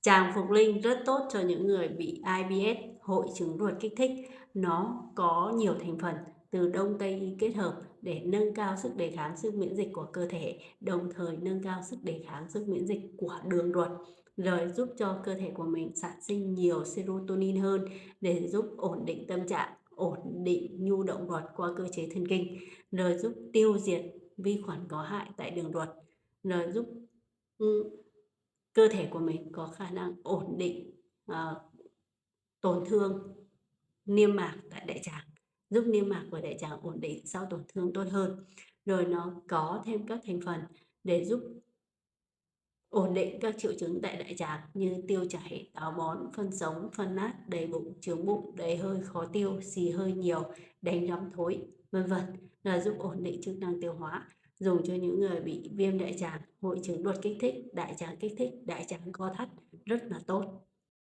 Tràng phục linh rất tốt cho những người bị IBS, hội chứng ruột kích thích. Nó có nhiều thành phần từ Đông Tây y kết hợp để nâng cao sức đề kháng, sức miễn dịch của cơ thể, đồng thời nâng cao sức đề kháng, sức miễn dịch của đường ruột, rồi giúp cho cơ thể của mình sản sinh nhiều serotonin hơn để giúp ổn định tâm trạng, ổn định nhu động ruột qua cơ chế thần kinh, rồi giúp tiêu diệt vi khuẩn có hại tại đường ruột, rồi giúp cơ thể của mình có khả năng ổn định tổn thương niêm mạc tại đại tràng, giúp niêm mạc của đại tràng ổn định sau tổn thương tốt hơn. Rồi nó có thêm các thành phần để giúp ổn định các triệu chứng tại đại tràng như tiêu chảy, táo bón, phân sống, phân nát, đầy bụng, chướng bụng, đầy hơi, khó tiêu, xì hơi nhiều, đánh rắm thối, vân vân, là giúp ổn định chức năng tiêu hóa. Dùng cho những người bị viêm đại tràng, hội chứng ruột kích thích, đại tràng kích thích, đại tràng co thắt rất là tốt.